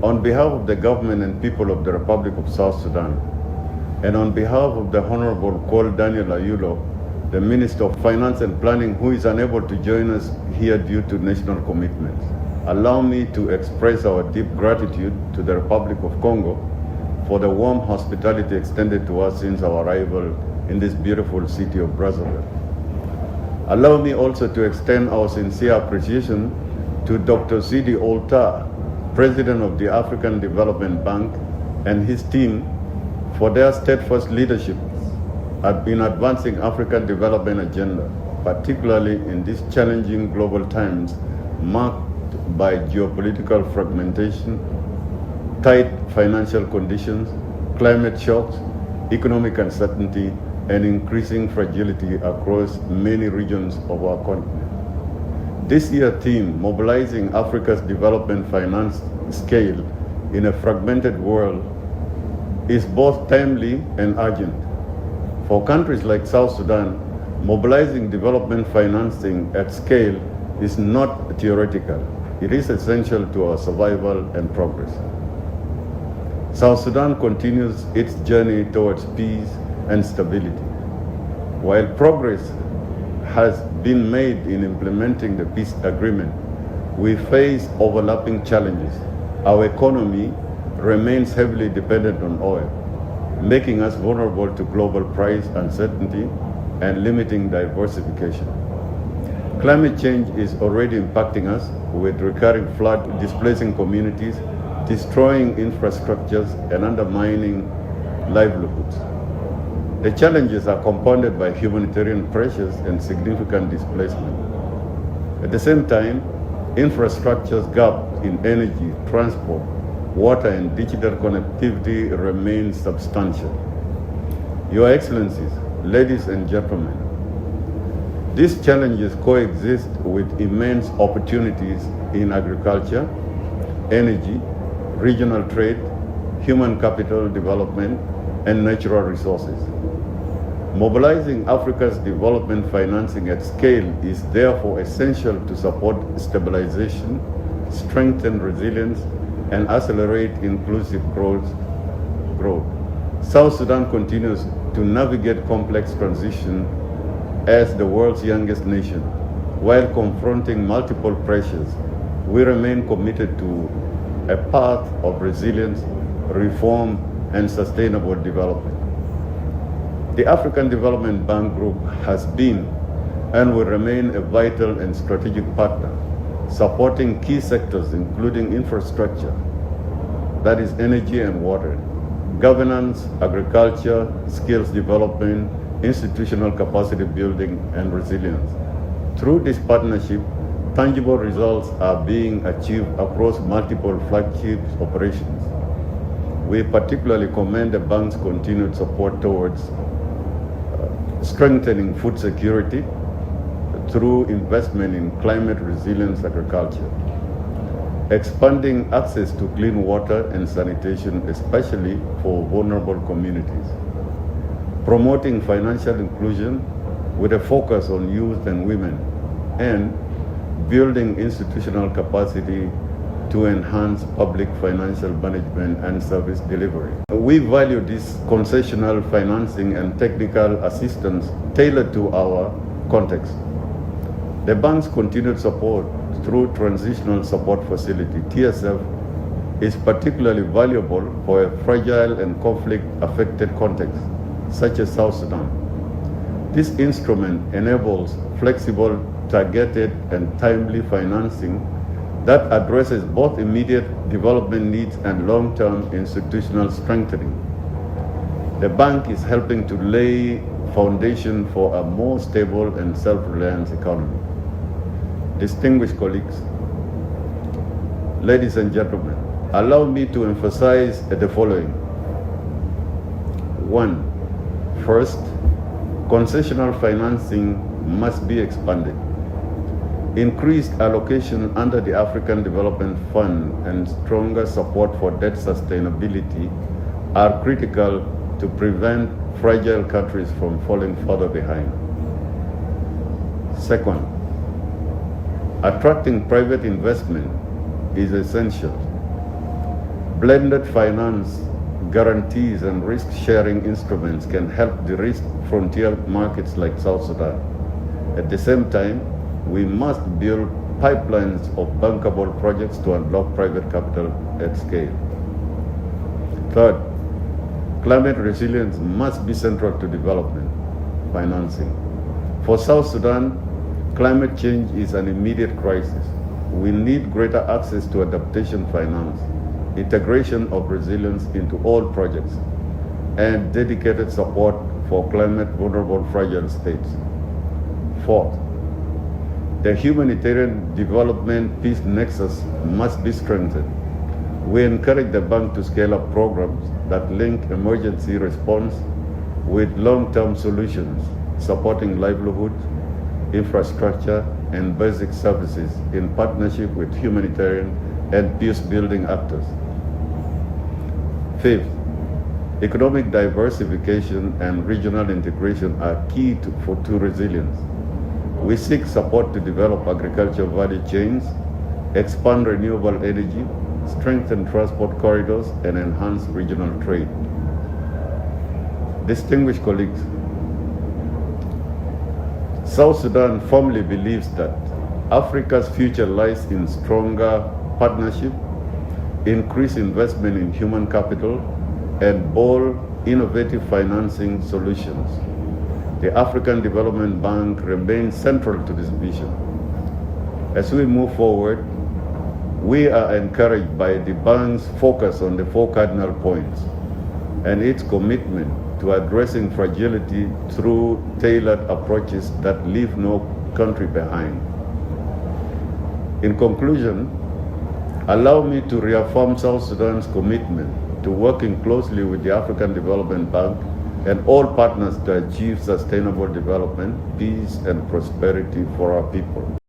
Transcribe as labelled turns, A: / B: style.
A: On behalf of the government and people of the Republic of South Sudan, and on behalf of the Honorable Col Daniel Ayulo, the Minister of Finance and Planning, who is unable to join us here due to national commitments, allow me to express our deep gratitude to the Republic of Congo for the warm hospitality extended to us since our arrival in this beautiful city of Brazzaville. Allow me also to extend our sincere appreciation to Dr. Sidi Olta, President of the African Development Bank, and his team for their steadfast leadership in advancing African development agenda, particularly in these challenging global times marked by geopolitical fragmentation, tight financial conditions, climate shocks, economic uncertainty, and increasing fragility across many regions of our continent. This year's theme, Mobilizing Africa's Development Finance Scale in a Fragmented World, is both timely and urgent. For countries like South Sudan, mobilizing development financing at scale is not theoretical. It is essential to our survival and progress. South Sudan continues its journey towards peace and stability. While progress has been made in implementing the peace agreement, we face overlapping challenges. Our economy remains heavily dependent on oil, making us vulnerable to global price uncertainty and limiting diversification. Climate change is already impacting us, with recurring flood displacing communities, destroying infrastructures, and undermining livelihoods. The challenges are compounded by humanitarian pressures and significant displacement. At the same time, infrastructure's gap in energy, transport, water, and digital connectivity remains substantial. Your Excellencies, ladies and gentlemen, these challenges coexist with immense opportunities in agriculture, energy, regional trade, human capital development, and natural resources. Mobilizing Africa's development financing at scale is therefore essential to support stabilization, strengthen resilience, and accelerate inclusive growth. South Sudan continues to navigate complex transition as the world's youngest nation. While confronting multiple pressures, we remain committed to a path of resilience, reform, and sustainable development. The African Development Bank Group has been and will remain a vital and strategic partner, supporting key sectors including infrastructure, that is energy and water, governance, agriculture, skills development, institutional capacity building, and resilience. Through this partnership, tangible results are being achieved across multiple flagship operations. We particularly commend the bank's continued support towards strengthening food security through investment in climate resilience agriculture, expanding access to clean water and sanitation, especially for vulnerable communities, promoting financial inclusion with a focus on youth and women, and building institutional capacity to enhance public financial management and service delivery. We value this concessional financing and technical assistance tailored to our context. The bank's continued support through Transitional Support Facility, TSF, is particularly valuable for a fragile and conflict-affected context, such as South Sudan. This instrument enables flexible, targeted, and timely financing that addresses both immediate development needs and long-term institutional strengthening. The bank is helping to lay foundation for a more stable and self-reliant economy. Distinguished colleagues, ladies and gentlemen, allow me to emphasize the following. 1. First, concessional financing must be expanded. Increased allocation under the African Development Fund and stronger support for debt sustainability are critical to prevent fragile countries from falling further behind. Second, attracting private investment is essential. Blended finance guarantees and risk-sharing instruments can help de-risk frontier markets like South Sudan. At the same time, we must build pipelines of bankable projects to unlock private capital at scale. Third, climate resilience must be central to development financing. For South Sudan, climate change is an immediate crisis. We need greater access to adaptation finance, integration of resilience into all projects, and dedicated support for climate vulnerable fragile states. Fourth, the humanitarian development peace nexus must be strengthened. We encourage the bank to scale up programs that link emergency response with long-term solutions, supporting livelihoods, infrastructure, and basic services in partnership with humanitarian and peace-building actors. Fifth, economic diversification and regional integration are key to resilience. We seek support to develop agriculture value chains, expand renewable energy, strengthen transport corridors, and enhance regional trade. Distinguished colleagues, South Sudan firmly believes that Africa's future lies in stronger partnership, increased investment in human capital, and bold, innovative financing solutions. The African Development Bank remains central to this vision. As we move forward, we are encouraged by the bank's focus on the four cardinal points and its commitment to addressing fragility through tailored approaches that leave no country behind. In conclusion, allow me to reaffirm South Sudan's commitment to working closely with the African Development Bank and all partners to achieve sustainable development, peace, and prosperity for our people.